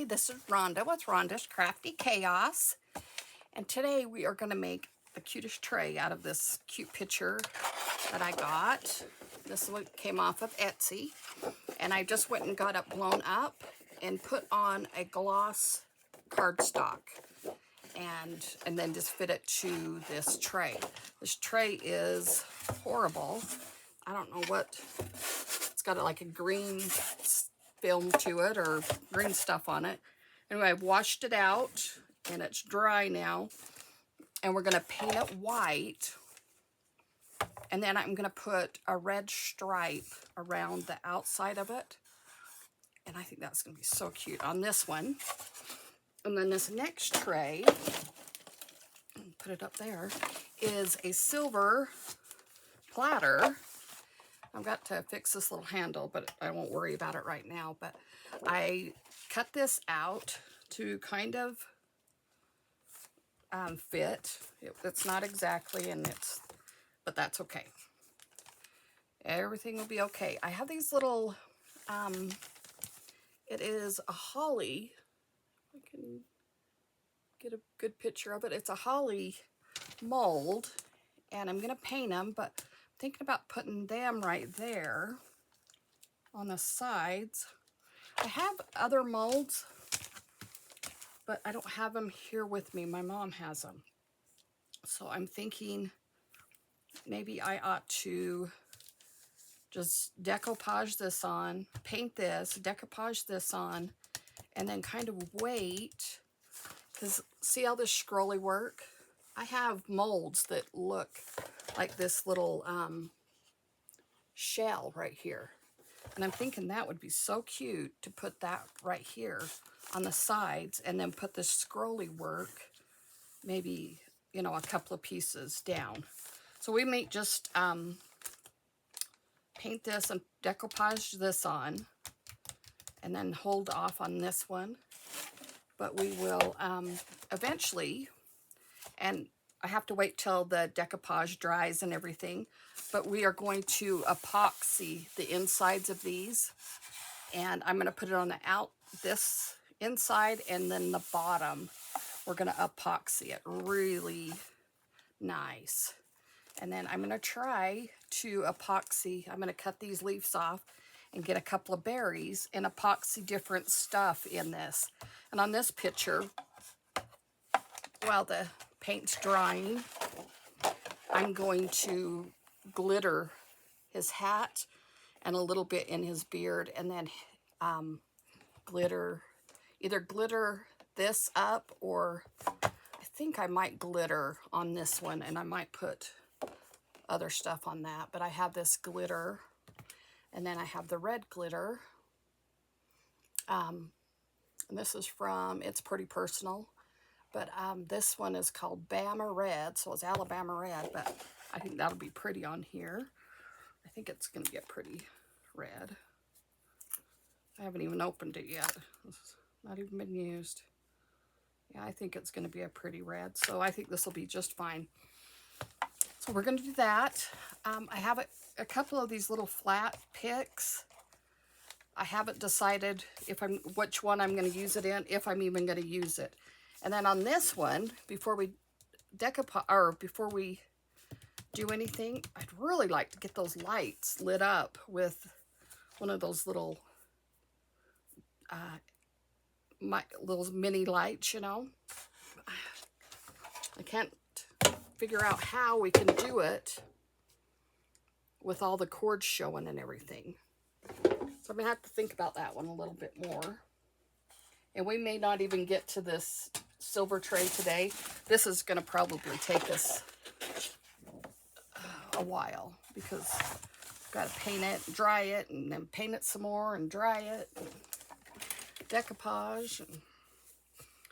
this is Rhonda with Rhonda's Crafty Chaos, and today we are going to make the cutest tray out of this cute picture that I got. This one came off of Etsy, and I just went and got it blown up and put on a gloss cardstock, and then just fit it to this tray. This tray is horrible. I don't know what, it's got like a green film to it or green stuff on it. Anyway, I've washed it out and it's dry now, and we're going to paint it white, and then I'm going to put a red stripe around the outside of it, and I think that's going to be so cute on this one. And then this next tray, put it up there, is a silver platter. I've got to fix this little handle, but I won't worry about it right now. But I cut this out to kind of fit. It's not exactly, but that's okay. Everything will be okay. I have these little, it is a holly. I can get a good picture of it. It's a holly mold, and I'm going to paint them, but I'm thinking about putting them right there on the sides. I have other molds, but I don't have them here with me. My mom has them. So I'm thinking maybe I ought to just decoupage this on, paint this, decoupage this on, and then kind of wait. Because see how this scrolly work? I have molds that look like this little shell right here. And I'm thinking that would be so cute to put that right here on the sides, and then put this scrolly work, maybe, you know, a couple of pieces down. So we may just paint this and decoupage this on, and then hold off on this one. But we will eventually, and I have to wait till the decoupage dries and everything, but we are going to epoxy the insides of these, and I'm going to put it on this inside, and then the bottom we're going to epoxy it really nice. And then I'm going to try to epoxy, I'm going to cut these leaves off and get a couple of berries and epoxy different stuff in this. And on this picture, while the paint's drying, I'm going to glitter his hat and a little bit in his beard, and then either glitter this up, or I think I might glitter on this one, and I might put other stuff on that. But I have this glitter, and then I have the red glitter. And this is from It's Pretty Personal. But this one is called Bama Red, so it's Alabama Red, but I think that'll be pretty on here. I think it's going to get pretty red. I haven't even opened it yet. It's not even been used. Yeah, I think it's going to be a pretty red, so I think this will be just fine. So we're going to do that. I have a couple of these little flat picks. I haven't decided which one I'm going to use it in, if I'm even going to use it. And then on this one, before we decoupage, or before we do anything, I'd really like to get those lights lit up with one of those little little mini lights, you know. I can't figure out how we can do it with all the cords showing and everything. So I'm gonna have to think about that one a little bit more. And we may not even get to this silver tray today. This is going to probably take us a while, because I've got to paint it, dry it, and then paint it some more and dry it, and decoupage. And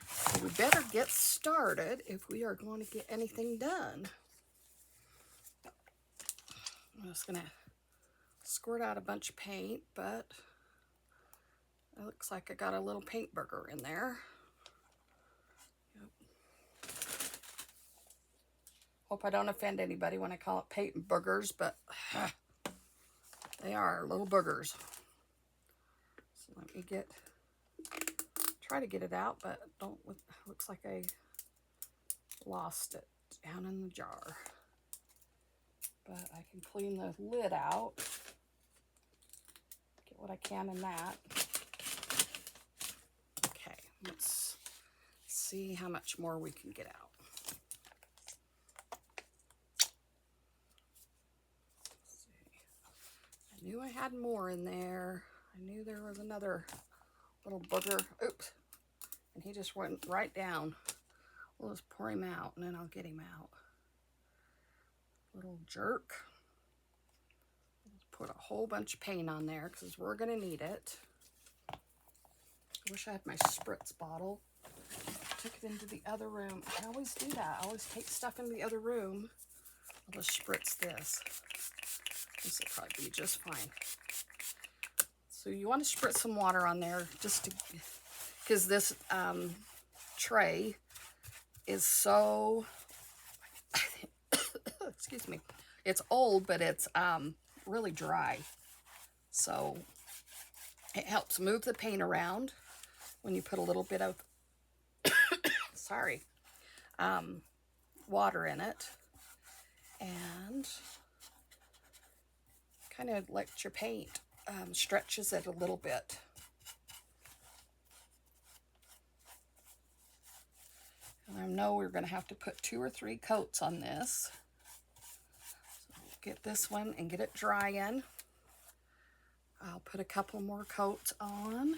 so we better get started if we are going to get anything done. I'm just going to squirt out a bunch of paint, but it looks like I got a little paint burger in there. Yep. Hope I don't offend anybody when I call it paint boogers, but they are little boogers. So let me try to get it out, but don't. Looks like I lost it down in the jar. But I can clean the lid out. Get what I can in that. Okay, let's see how much more we can get out. Let's see. I knew I had more in there. I knew there was another little booger. Oops. And he just went right down. We'll just pour him out and then I'll get him out. Little jerk. Let's put a whole bunch of paint on there because we're going to need it. I wish I had my spritz bottle. I took it into the other room. I always do that. I always take stuff into the other room. I'll just spritz this. This will probably be just fine. So you want to spritz some water on there just to, because this tray is so, excuse me, it's old, but it's really dry. So it helps move the paint around when you put a little bit of, sorry, water in it. And kind of like your paint stretches it a little bit. And I know we're going to have to put 2 or 3 coats on this. So get this one and get it drying. I'll put a couple more coats on.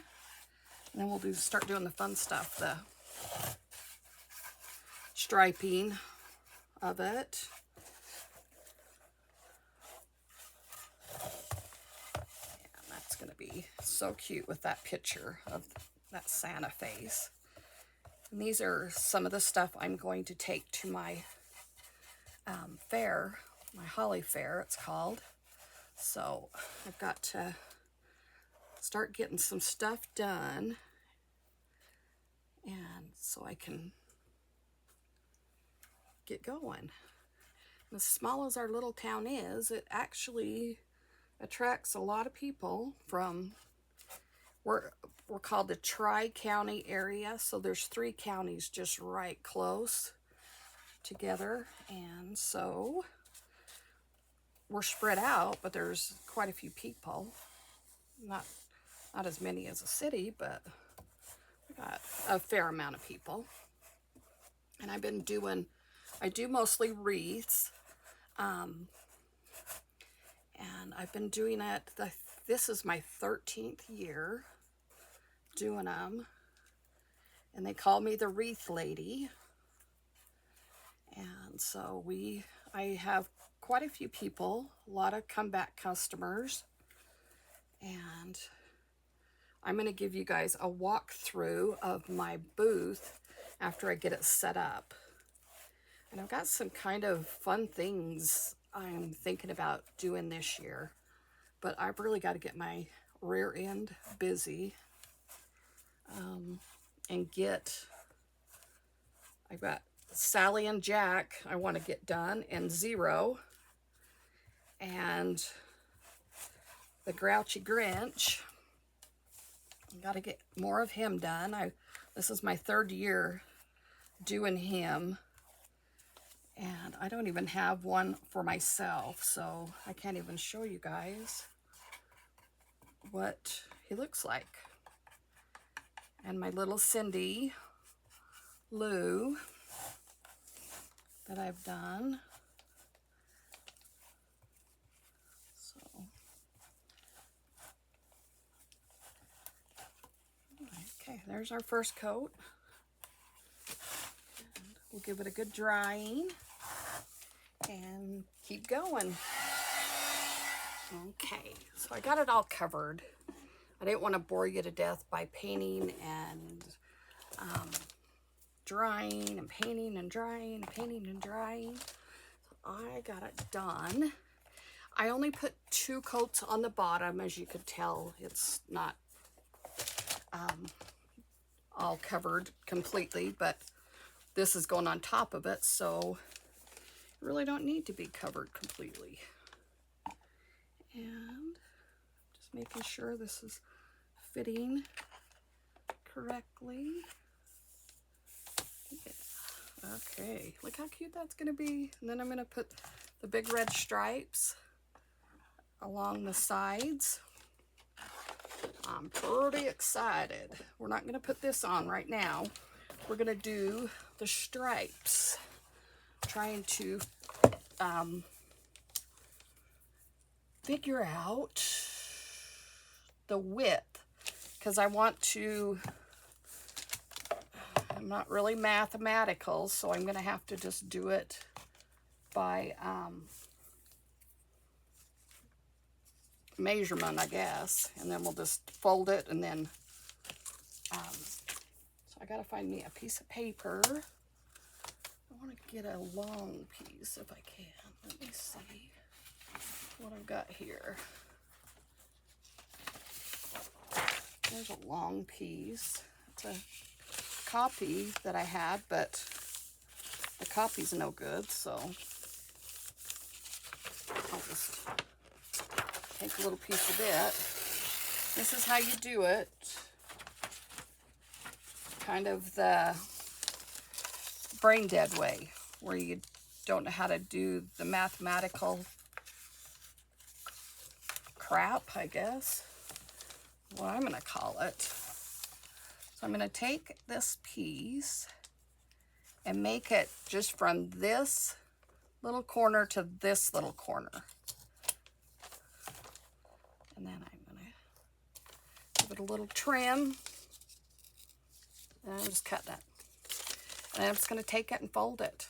And then we'll start doing the fun stuff, the striping of it. And that's going to be so cute with that picture of that Santa face. And these are some of the stuff I'm going to take to my fair, my Holly Fair it's called. So I've got to start getting some stuff done, and so I can get going. And as small as our little town is, it actually attracts a lot of people from, we're called the Tri-County area, so there's 3 counties just right close together, and so we're spread out, but there's quite a few people. Not as many as a city, but we got a fair amount of people. And I do mostly wreaths, and I've been doing it, this is my 13th year doing them, and they call me the wreath lady. And so I have quite a few people, a lot of comeback customers, and I'm going to give you guys a walkthrough of my booth after I get it set up. And I've got some kind of fun things I'm thinking about doing this year, but I've really got to get my rear end busy and I've got Sally and Jack I want to get done, and Zero, and the Grouchy Grinch. I got to get more of him done. This is my 3rd year doing him, and I don't even have one for myself, so I can't even show you guys what he looks like. And my little Cindy Lou that I've done. So, okay, there's our first coat. And we'll give it a good drying and keep going. Okay, so I got it all covered. I didn't want to bore you to death by painting and drying and painting and drying and painting and drying. So I got it done. I only put 2 coats on the bottom. As you could tell, it's not all covered completely, but this is going on top of it, so you really don't need to be covered completely. And just making sure this is fitting correctly. Yeah. Okay, look how cute that's gonna be. And then I'm gonna put the big red stripes along the sides. I'm pretty excited. We're not gonna put this on right now. We're gonna do the stripes. Trying to figure out the width, because I want to, I'm not really mathematical, so I'm gonna have to just do it by measurement, I guess, and then we'll just fold it, and then so I gotta find me a piece of paper. I want to get a long piece if I can. Let me see what I've got here. There's a long piece. It's a copy that I had, but the copy's no good, so I'll just take a little piece of it. This is how you do it. Kind of the brain dead way, where you don't know how to do the mathematical crap, I guess. What I'm gonna call it. So I'm gonna take this piece and make it just from this little corner to this little corner. And then I'm gonna give it a little trim. And I'm just cut that. And I'm just gonna take it and fold it.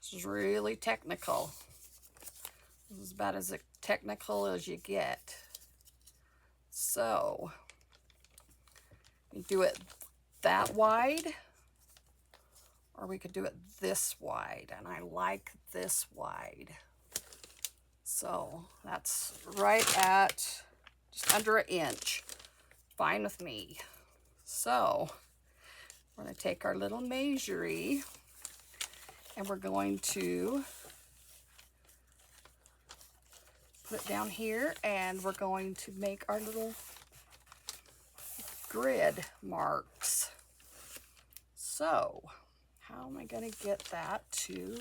This is really technical. This is about as technical as you get. So, you do it that wide, or we could do it this wide, and I like this wide. So, that's right at just under 1 inch. Fine with me. So, we're going to take our little measurie, and we're going to put it down here, and we're going to make our little grid marks. So, how am I going to get that to,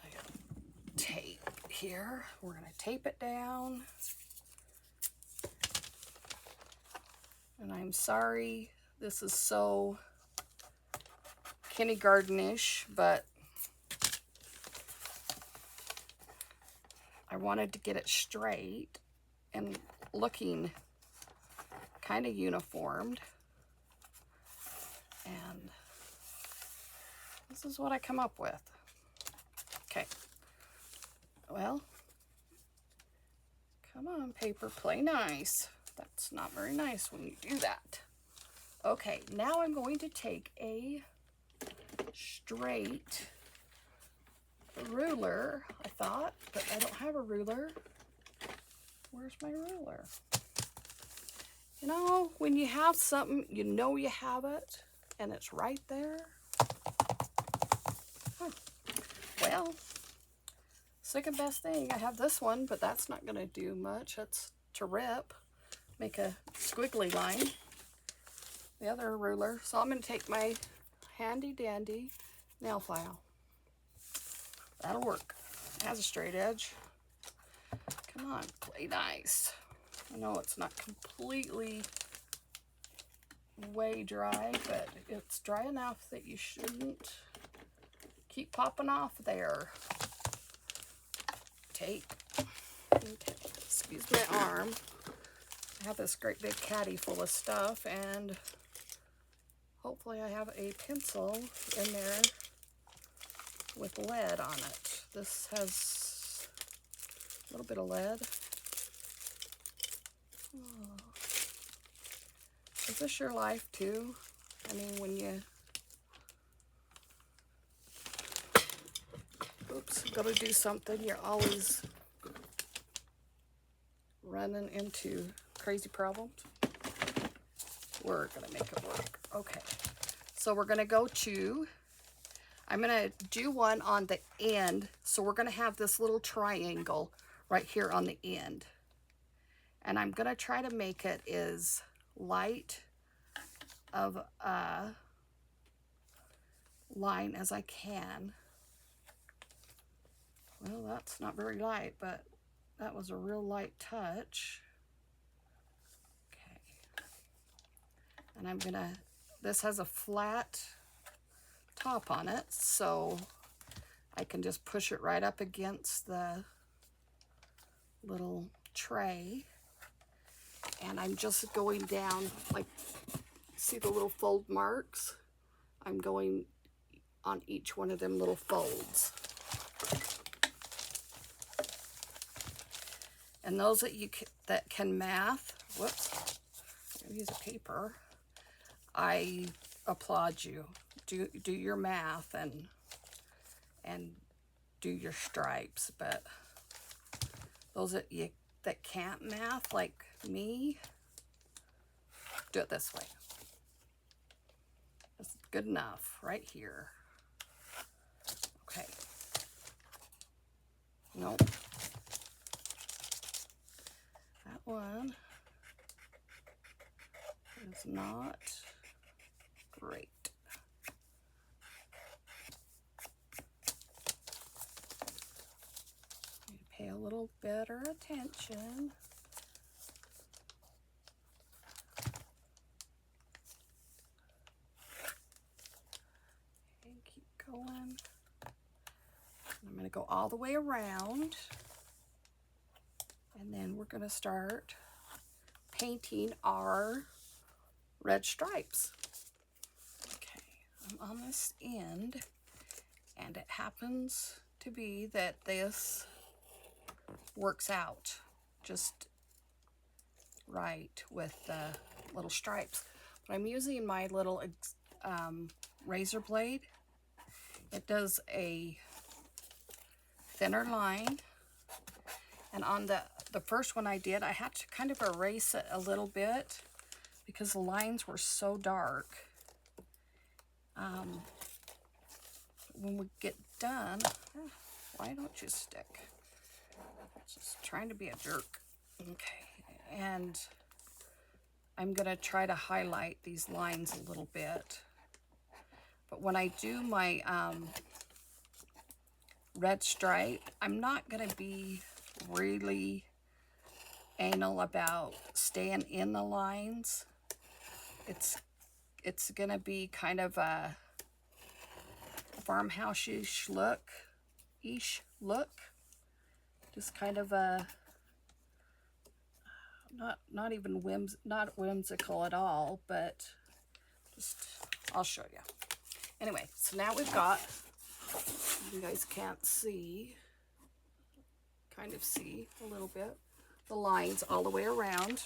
I got tape here. We're going to tape it down. And I'm sorry, this is so kindergarten-ish, but I wanted to get it straight and looking kind of uniformed. And this is what I come up with. Okay. Well, come on, paper, play nice. That's not very nice when you do that. Okay, now I'm going to take a straight ruler, I thought, but I don't have a ruler. Where's my ruler? You know, when you have something, you know you have it, and it's right there. Huh. Well, second best thing, I have this one, but that's not going to do much. That's to rip, make a squiggly line. The other ruler. So I'm going to take my handy dandy nail file. That'll work. It has a straight edge. Come on, play nice. I know it's not completely way dry, but it's dry enough that you shouldn't keep popping off there. Tape. Okay. Excuse my arm. I have this great big caddy full of stuff, and hopefully I have a pencil in there with lead on it. This has a little bit of lead. Oh. Is this your life too? I mean, when you, oops, go to do something, you're always running into crazy problems. We're gonna make it work. Okay, so we're gonna go to, I'm gonna do one on the end, so we're gonna have this little triangle right here on the end. And I'm gonna try to make it as light of line as I can. Well, that's not very light, but that was a real light touch. Okay. And I'm gonna, this has a flat top on it, so I can just push it right up against the little tray. And I'm just going down, like, see the little fold marks? I'm going on each one of them little folds. And those that can math, whoops, I'm gonna use a paper. I applaud you. Do your math and do your stripes. But those that can't math, like me, do it this way. That's good enough right here. Okay. Nope. That one is not great. Need to pay a little better attention. Okay, keep going. I'm going to go all the way around. And then we're going to start painting our red stripes. Okay, I'm on this end, and it happens to be that this works out just right with the little stripes. But I'm using my little razor blade. It does a thinner line. And on the first one I did, I had to kind of erase it a little bit because the lines were so dark. When we get done, why don't you stick? Just trying to be a jerk. Okay, and I'm gonna try to highlight these lines a little bit. But when I do my red stripe, I'm not gonna be really anal about staying in the lines. It's gonna be kind of a farmhouse-ish look, just kind of a not even not whimsical at all, but just, I'll show you. Anyway, so now we've got, you guys can't see, kind of see a little bit, the lines all the way around.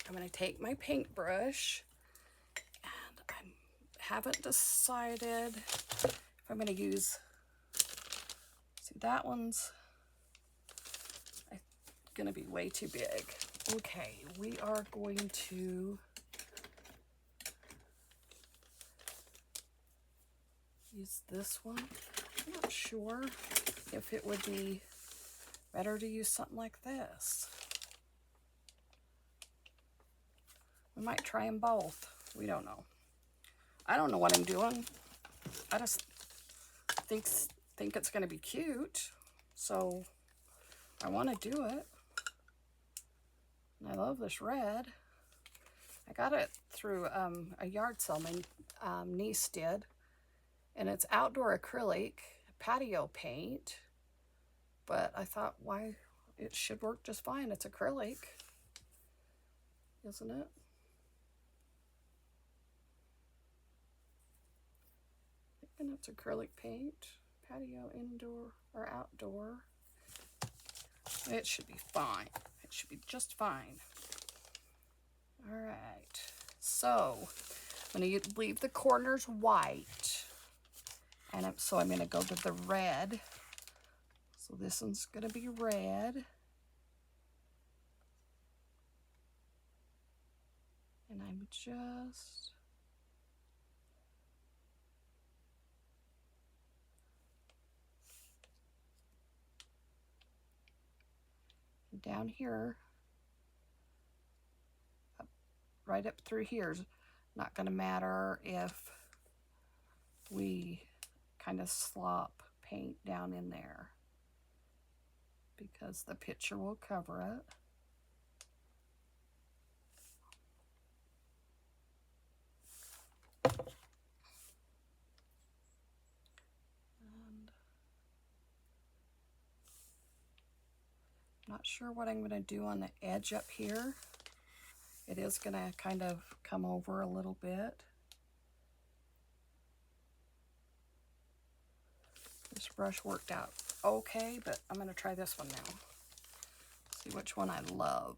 I'm going to take my paintbrush, and I haven't decided if I'm going to use, see that one's going to be way too big. Okay, we are going to use this one. I'm not sure if it would be better to use something like this. We might try them both. We don't know. I don't know what I'm doing. I just think it's going to be cute, so I want to do it. And I love this red. I got it through a yard sale my niece did, and it's outdoor acrylic patio paint. But I thought, why, it should work just fine. It's acrylic, isn't it? And it's acrylic paint, patio, indoor or outdoor. It should be fine. It should be just fine. All right, so I'm going to leave the corners white, and so I'm going to go to the red. So this one's going to be red, and I'm just down here, right up through here. Not going to matter if we kind of slop paint down in there, because the picture will cover it. And not sure what I'm going to do on the edge up here. It is going to kind of come over a little bit. This brush worked out okay, but I'm going to try this one now. See which one I love.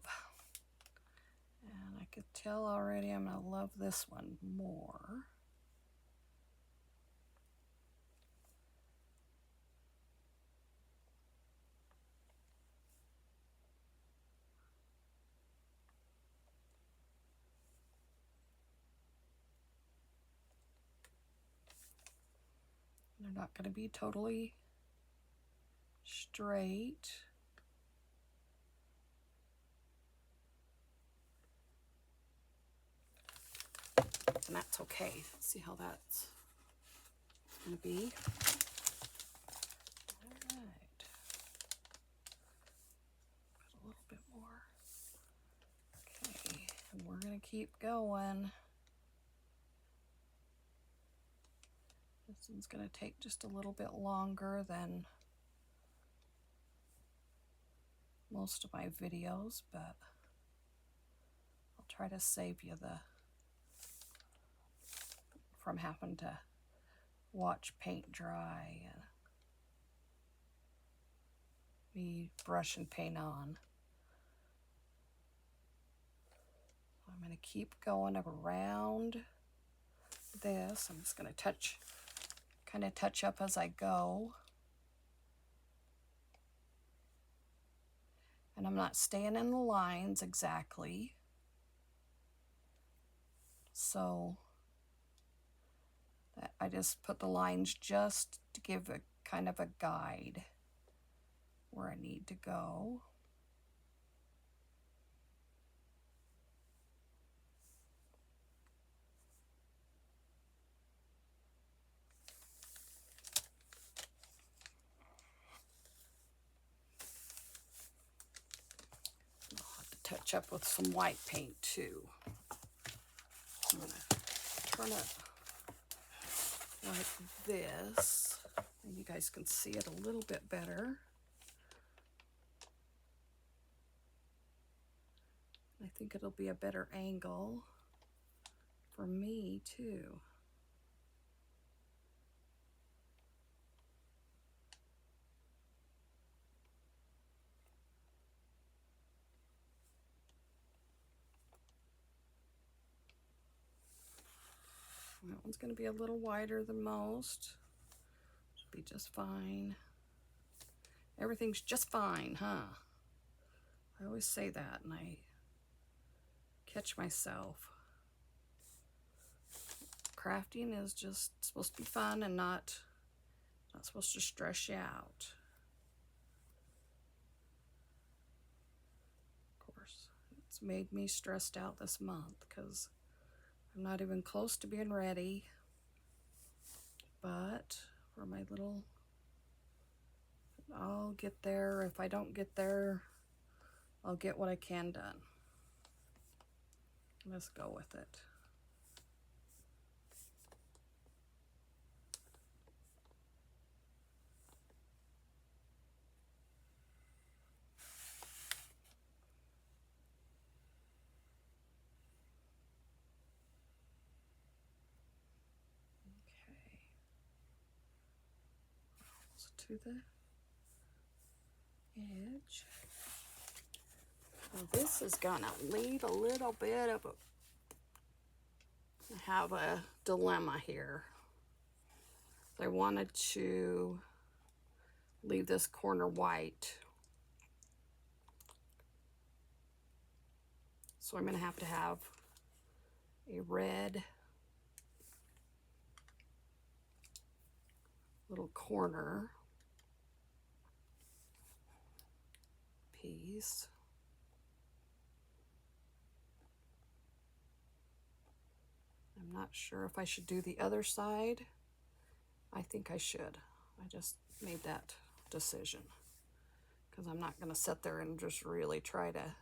And I could tell already I'm going to love this one more. They're not going to be totally straight. And that's okay. Let's see how that's going to be. All right. Put a little bit more. Okay, and we're going to keep going. This one's going to take just a little bit longer than most of my videos, but I'll try to save you from having to watch paint dry and me brush and paint on. I'm going to keep going around this. I'm just going to kind of touch up as I go. And I'm not staying in the lines exactly. So I just put the lines just to give a kind of a guide where I need to go. I'll have to touch up with some white paint too. I'm going to turn it like this, and you guys can see it a little bit better. I think it'll be a better angle for me too. That one's going to be a little wider than most. Should be just fine. Everything's just fine, huh? I always say that and I catch myself. Crafting is just supposed to be fun and not supposed to stress you out. Of course, it's made me stressed out this month because I'm not even close to being ready. But for my little, I'll get there. If I don't get there, I'll get what I can done. Let's go with it. To the edge. Now this is gonna leave a little bit of I have a dilemma here. I wanted to leave this corner white, so I'm gonna have to have a red little corner piece. I'm not sure if I should do the other side. I think I should. I just made that decision because I'm not going to sit there and just really try to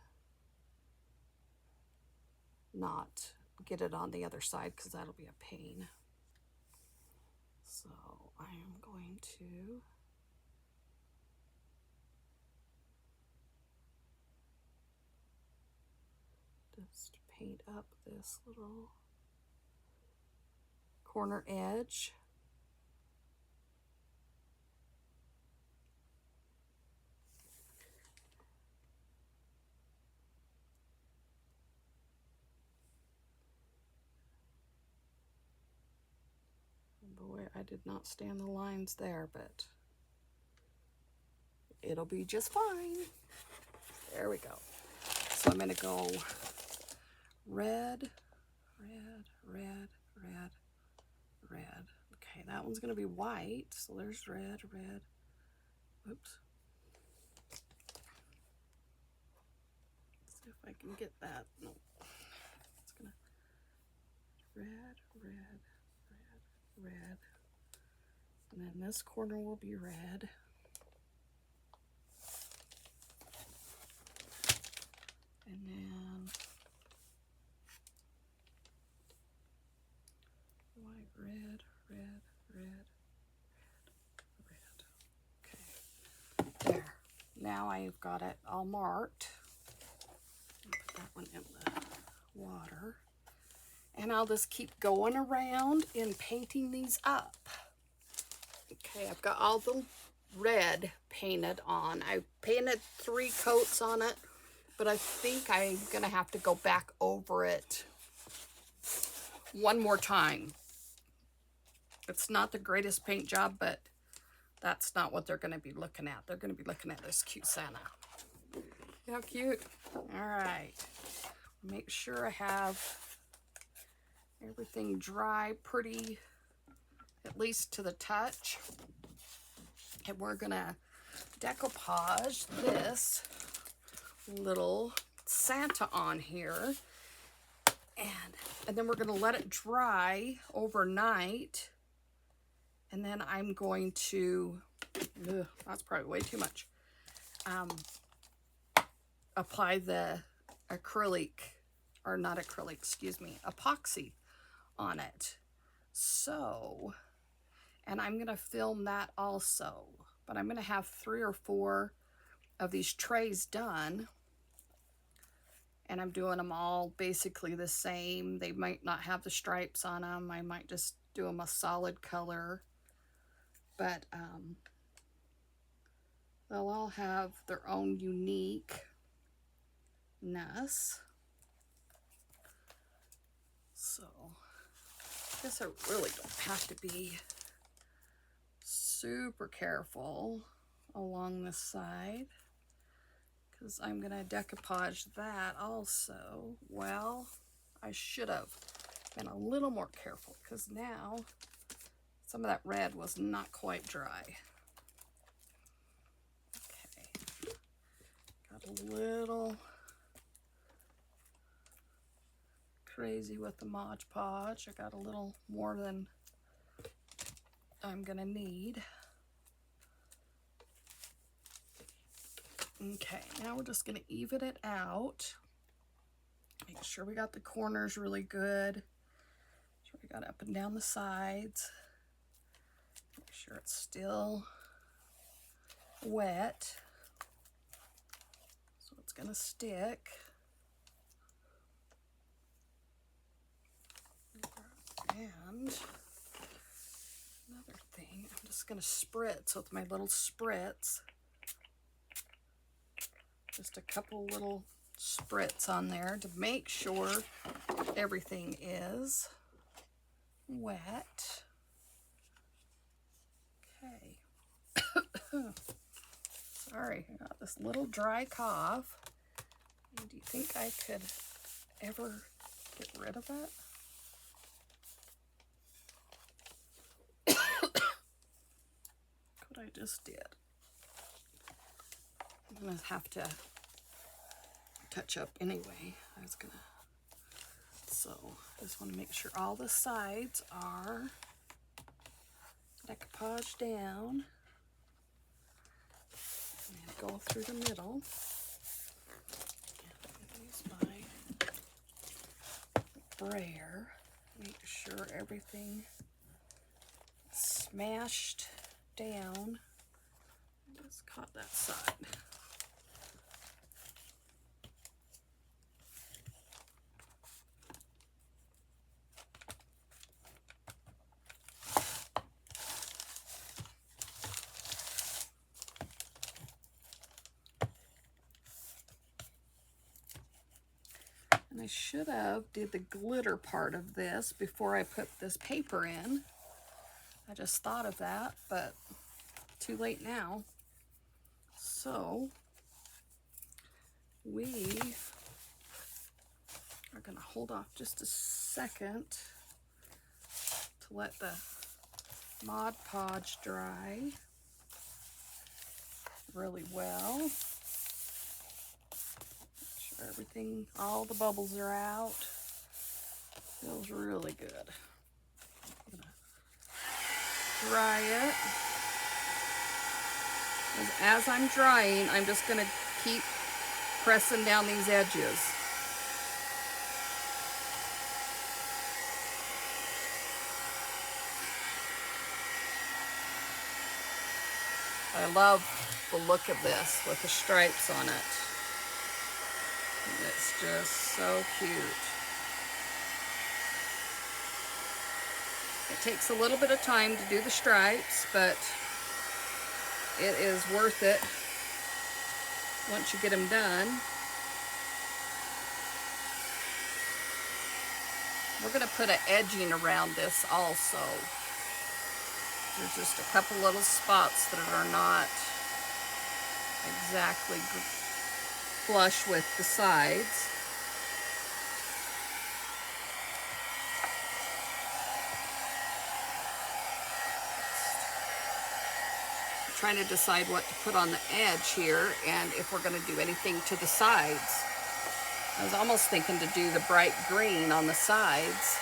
not get it on the other side because that'll be a pain. So I am going to just paint up this little corner edge. Boy, I did not stand the lines there, but it'll be just fine. There we go. So I'm going to go red, red, red, red, red. Okay, that one's going to be white. So there's red, red. Oops. Let's see if I can get that. No. It's going to red, red, red, red. And then this corner will be red. And then white, red, red, red, red. Okay. There. Now I've got it all marked. Put that one in the water. And I'll just keep going around and painting these up. Okay, I've got all the red painted on. I painted 3 coats on it, but I think I'm gonna have to go back over it one more time. It's not the greatest paint job, but that's not what they're gonna be looking at. They're gonna be looking at this cute Santa. How cute. All right. Make sure I have everything dry pretty, at least to the touch. And we're gonna decoupage this little Santa on here. And then we're gonna let it dry overnight. And then I'm going to, that's probably way too much, apply the acrylic, or not acrylic, excuse me, epoxy on it. So, and I'm going to film that also, but I'm going to have 3 or 4 of these trays done, and I'm doing them all basically the same. They might not have the stripes on them. I might just do them a solid color, but they'll all have their own uniqueness. So I guess I really don't have to be super careful along this side because I'm going to decoupage that also. Well, I should have been a little more careful because now some of that red was not quite dry. Okay, got a little crazy with the Mod Podge. I got a little more than I'm gonna need. Okay, now we're just gonna even it out. Make sure we got the corners really good. Make sure we got up and down the sides. Make sure it's still wet, so it's gonna stick. And another thing, I'm just going to spritz with my little spritz. Just a couple little spritz on there to make sure everything is wet. Okay. Sorry, I got this little dry cough. Do you think I could ever get rid of it? I just did. I'm gonna have to touch up anyway. So just want to make sure all the sides are decoupage down and go through the middle. And use my brayer, make sure everything is smashed down. Just caught that side. And I should have did the glitter part of this before I put this paper in. I just thought of that, but too late now. So we are going to hold off just a second to let the Mod Podge dry really well. Make sure everything, all the bubbles are out. Feels really good. I'm gonna dry it. As I'm drying, I'm just gonna keep pressing down these edges. I love the look of this with the stripes on it. It's just so cute. It takes a little bit of time to do the stripes, but it is worth it once you get them done. We're going to put an edging around this also. There's just a couple little spots that are not exactly flush with the sides. I'm trying to decide what to put on the edge here and if we're going to do anything to the sides. I was almost thinking to do the bright green on the sides,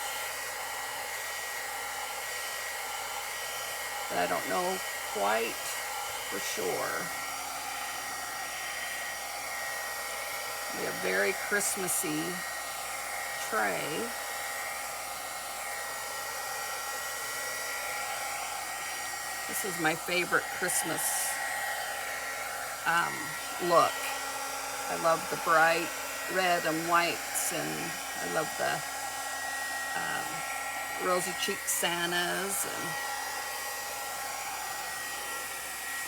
but I don't know quite for sure. We have a very Christmassy tray. This is my favorite Christmas look. I love the bright red and whites, and I love the rosy cheeked Santas.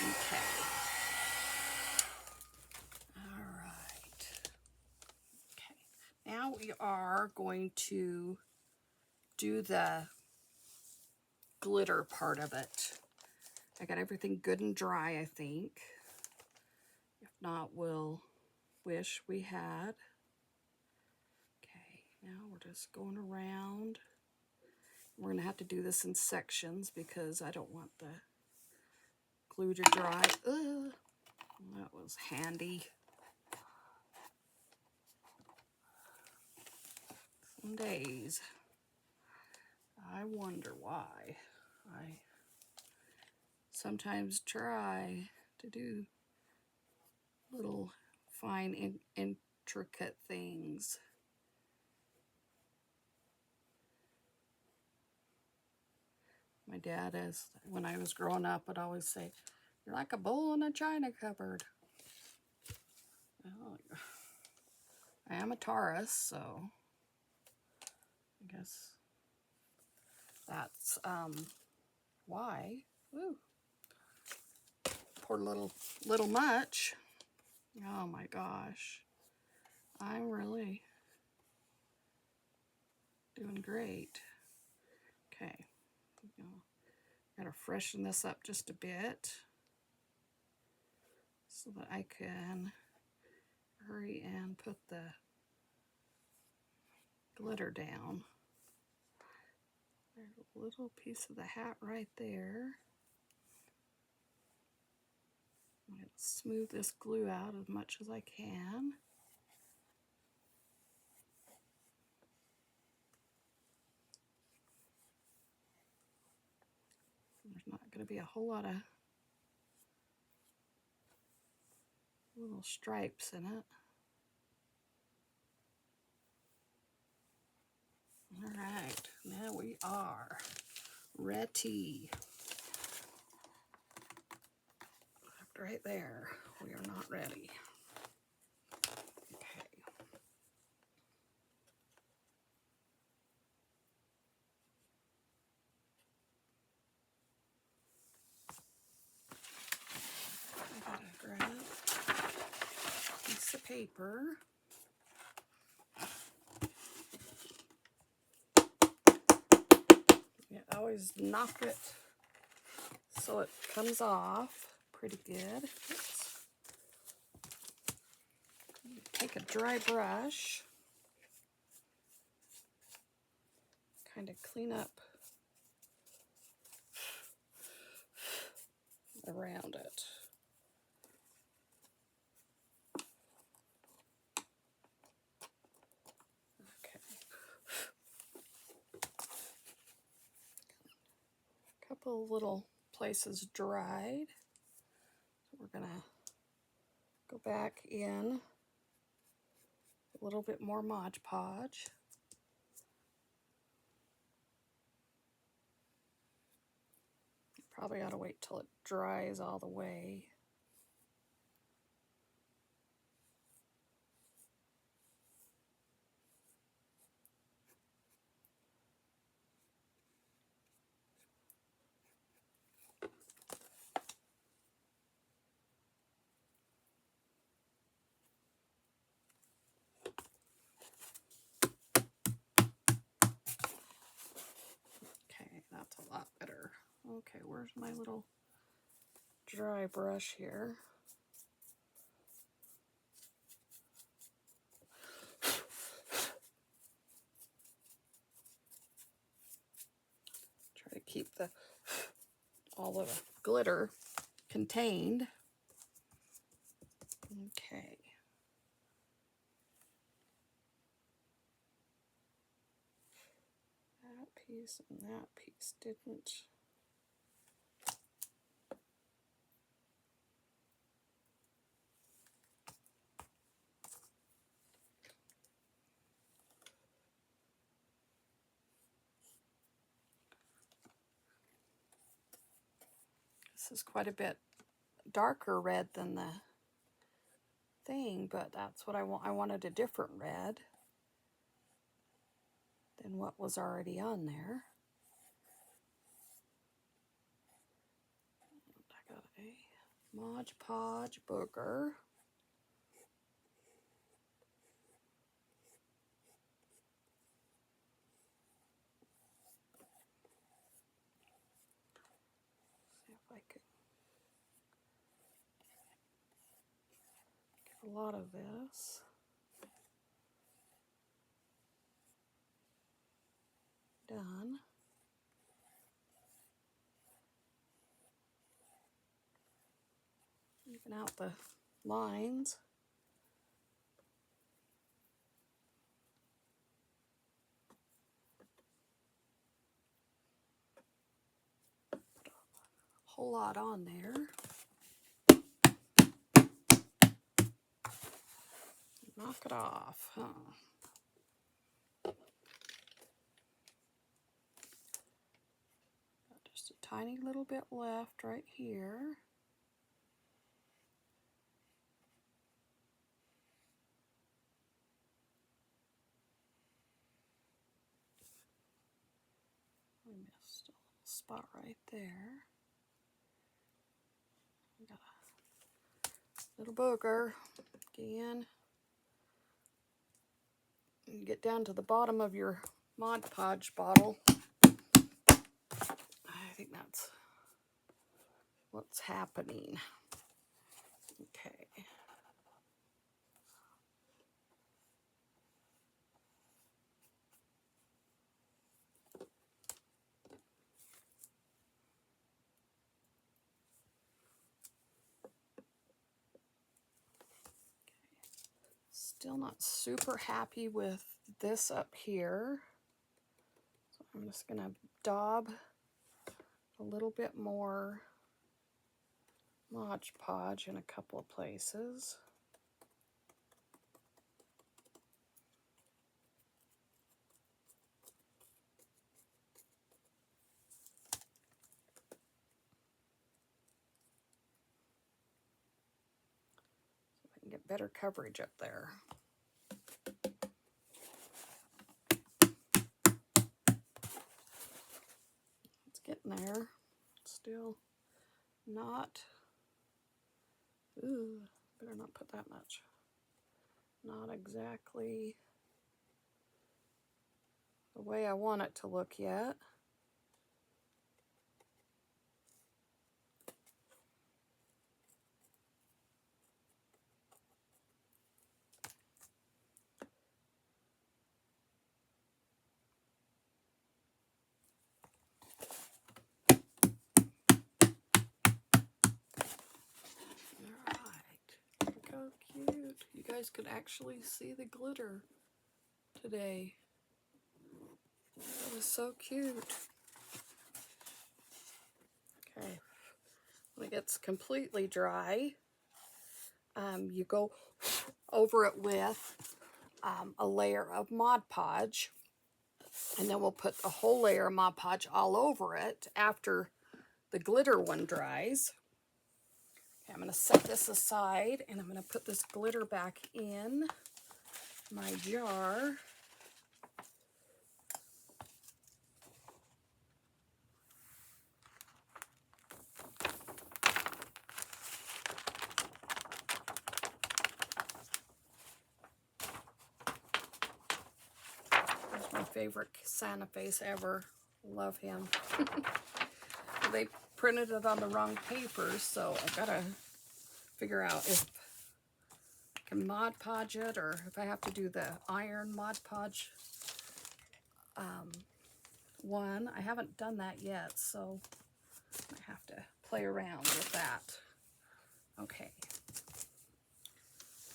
Okay. All right. Okay. Now we are going to do the glitter part of it. I got everything good and dry, I think. If not, we'll wish we had. Okay, now we're just going around. We're going to have to do this in sections because I don't want the glue to dry. Ugh, that was handy. Some days I wonder why I sometimes try to do little fine intricate things. My dad, when I was growing up, would always say, "You're like a bull in a china cupboard." Well, I am a Taurus, so I guess that's why. Ooh, poor little much. Oh my gosh, I'm really doing great. Okay, gotta freshen this up just a bit so that I can hurry and put the glitter down. There's a little piece of the hat right there. I'm going to smooth this glue out as much as I can. going to be a whole lot of little stripes in it. All right, now we are ready. Right there, we are not ready. Okay. I gotta grab a piece of paper. You always knock it so it comes off pretty good. Oops. Take a dry brush, kind of clean up around it. Okay. A couple of little places dried. So we're gonna go back in a little bit more Mod Podge. Probably ought to wait till it dries all the way. Okay, that's a lot better. Okay, where's my little dry brush here? Try to keep all the glitter contained. Okay. That piece and that piece didn't. This is quite a bit darker red than the thing, but that's what I want. I wanted a different red than what was already on there. I got a Mod Podge booger. See if I could get a lot of this. Done. Even out the lines. Put a whole lot on there. Knock it off, huh? Got just a tiny little bit left right here. I missed a little spot right there. I got a little booger again. You get down to the bottom of your Mod Podge bottle. I think that's what's happening. Okay. Still not super happy with this up here. So I'm just gonna daub a little bit more Mod Podge in a couple of places. So I can get better coverage up there. It's getting there. Still not. Ooh, better not put that much. Not exactly the way I want it to look yet. Alright, look how cute. You guys could actually see the glitter today. That was so cute. Okay, when it gets completely dry, you go over it with a layer of Mod Podge, and then we'll put a whole layer of Mod Podge all over it after the glitter one dries. Okay, I'm going to set this aside, and I'm going to put this glitter back in my jar. That's my favorite Santa face ever. Love him. They printed it on the wrong paper, so I've got to figure out if I can Mod Podge it or if I have to do the iron Mod Podge one. I haven't done that yet, so I have to play around with that. Okay.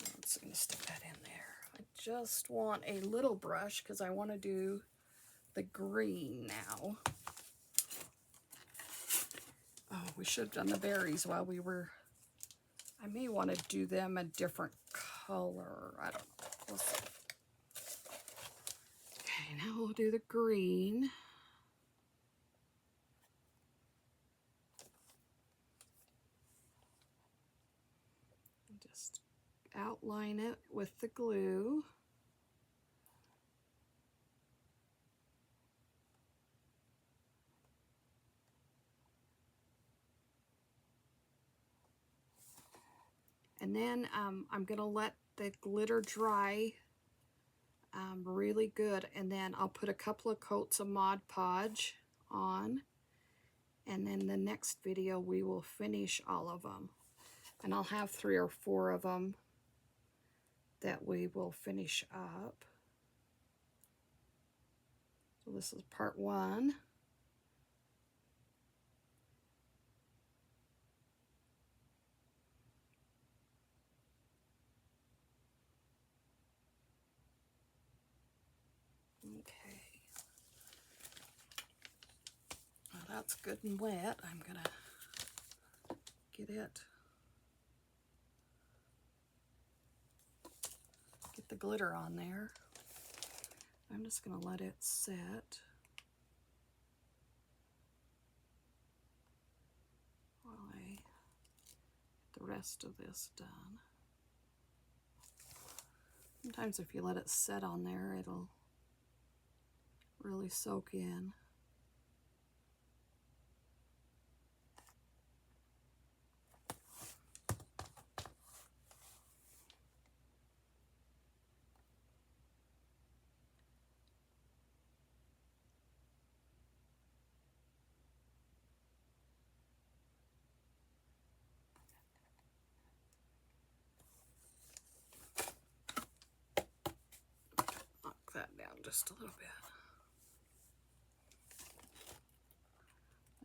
I'm just going to stick that in there. I just want a little brush because I want to do the green now. Oh, we should have done the berries while we were... I may want to do them a different color. I don't know. We'll see. Okay, now we'll do the green. Just outline it with the glue. And then I'm going to let the glitter dry really good, and then I'll put a couple of coats of Mod Podge on, and then the next video we will finish all of them. And I'll have 3 or 4 of them that we will finish up. So this is part 1. Okay. Well, that's good and wet. I'm gonna get the glitter on there. I'm just gonna let it set while I get the rest of this done. Sometimes if you let it set on there, it'll really soak in. Knock that down just a little bit.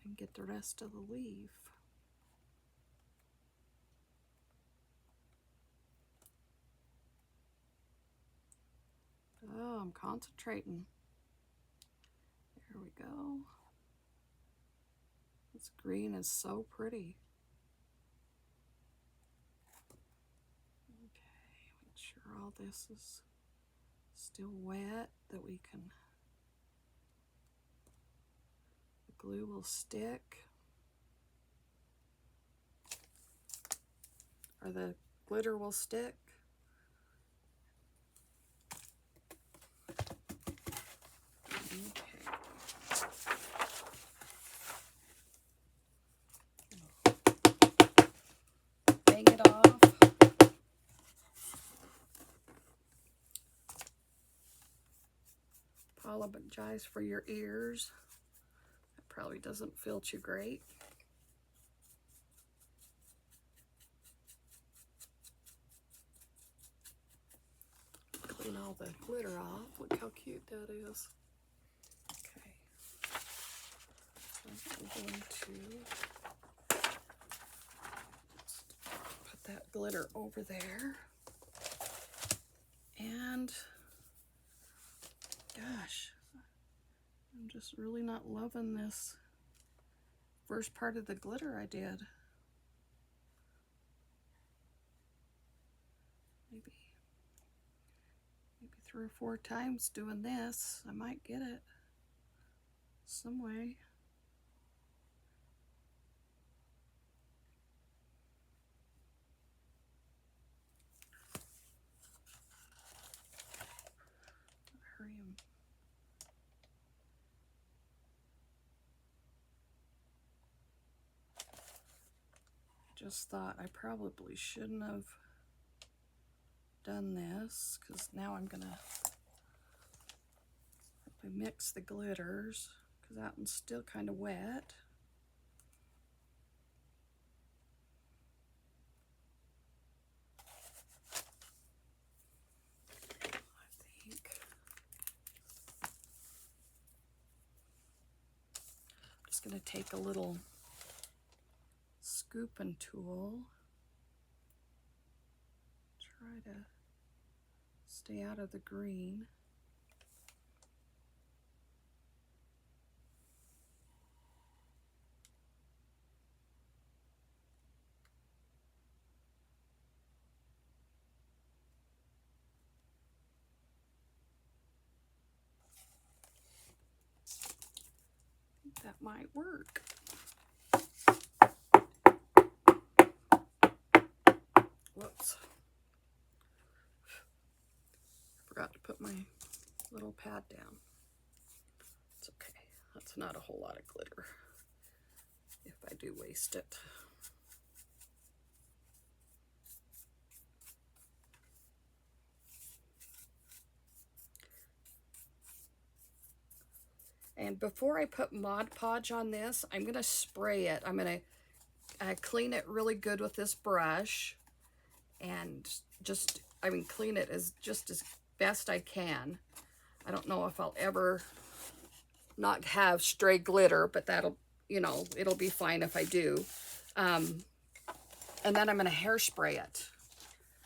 And get the rest of the leaf. Oh, I'm concentrating. There we go. This green is so pretty. Okay, make sure all this is still wet, that we can, the glue will stick, or the glitter will stick. Bang it off. Apologize for your ears. It probably doesn't feel too great. Clean all the glitter off. Look how cute that is. Okay. I'm going to put that glitter over there. And gosh, I'm just really not loving this first part of the glitter I did. Maybe 3 or 4 times doing this, I might get it some way. Hurry 'em. Just thought I probably shouldn't have done this, because now I'm gonna mix the glitters, because that one's still kind of wet. I think I'm just gonna take a little scooping tool, try to stay out of the green. That might work. Whoops. Forgot to put my little pad down. It's okay. That's not a whole lot of glitter if I do waste it. And before I put Mod Podge on this, I'm going to spray it. I'm going to clean it really good with this brush. And just, I mean, clean it as best I can. I don't know if I'll ever not have stray glitter, but that'll, you know, it'll be fine if I do. And then I'm going to hairspray it,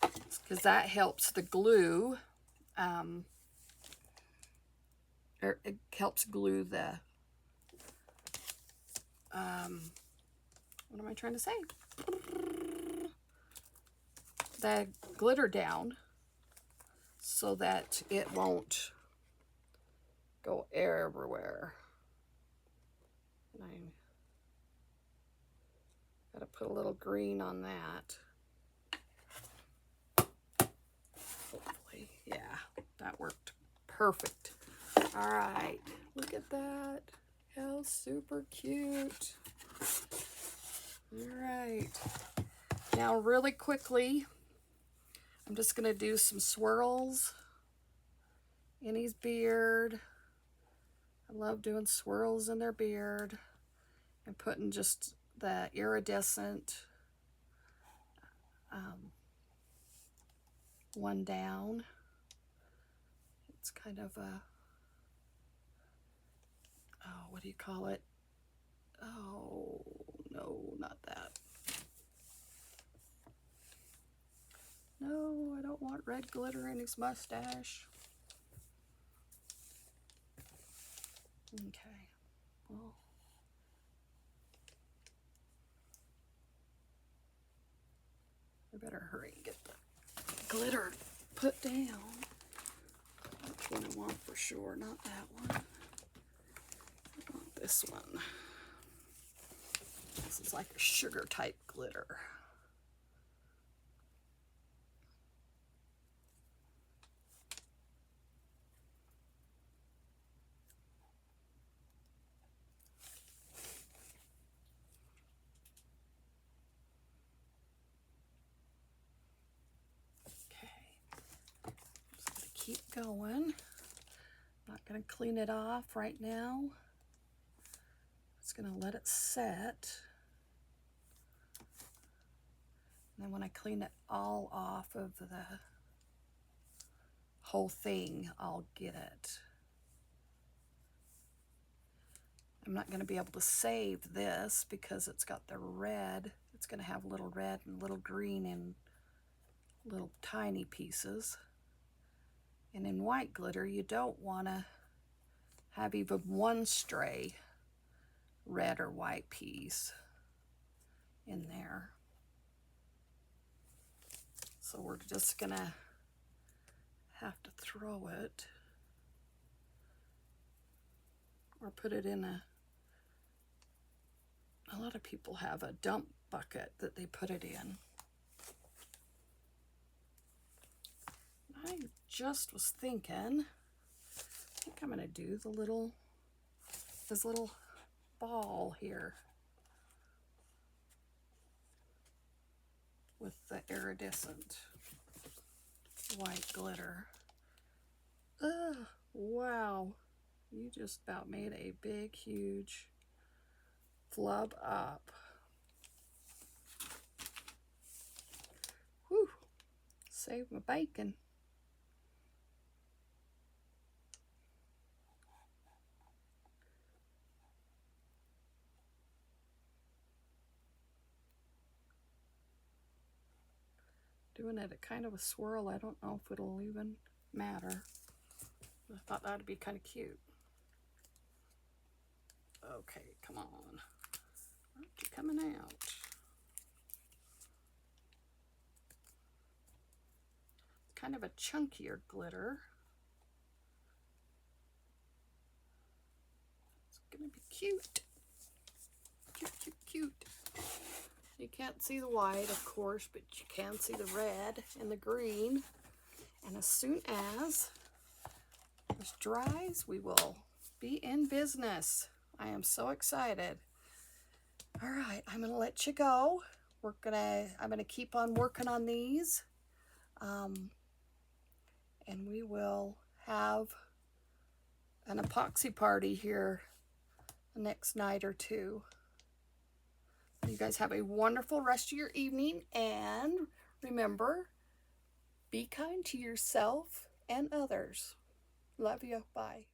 because that helps the glue, or it helps glue the, what am I trying to say? The glitter down, so that it won't go everywhere. And I gotta put a little green on that. Hopefully, yeah, that worked perfect. All right, look at that. How super cute. All right, now really quickly, I'm just gonna do some swirls in his beard. I love doing swirls in their beard and putting just the iridescent one down. It's kind of a, oh, what do you call it? Oh, no, not that. No, I don't want red glitter in his mustache. Okay, well, better hurry and get the glitter put down. That's what I want for sure, not that one. I want this one. This is like a sugar type glitter. Keep going. Not going to clean it off right now. Just going to let it set. And then when I clean it all off of the whole thing, I'll get it. I'm not going to be able to save this because it's got the red. It's going to have little red and little green and little tiny pieces. And in white glitter, you don't want to have even one stray red or white piece in there. So we're just gonna have to throw it or put it in a lot of people have a dump bucket that they put it in. I just was thinking, I think I'm gonna do this little ball here with the iridescent white glitter. Wow, you just about made a big, huge flub up. Whew, saved my bacon. Doing it at kind of a swirl. I don't know if it'll even matter. I thought that'd be kind of cute. Okay, come on. Aren't you coming out? Kind of a chunkier glitter. It's gonna be cute. Cute, cute, cute. You can't see the white, of course, but you can see the red and the green. And as soon as this dries, we will be in business. I am so excited. All right, I'm gonna let you go. I'm gonna keep on working on these. And we will have an epoxy party here the next night or two. You guys have a wonderful rest of your evening, and remember, be kind to yourself and others. Love you. Bye.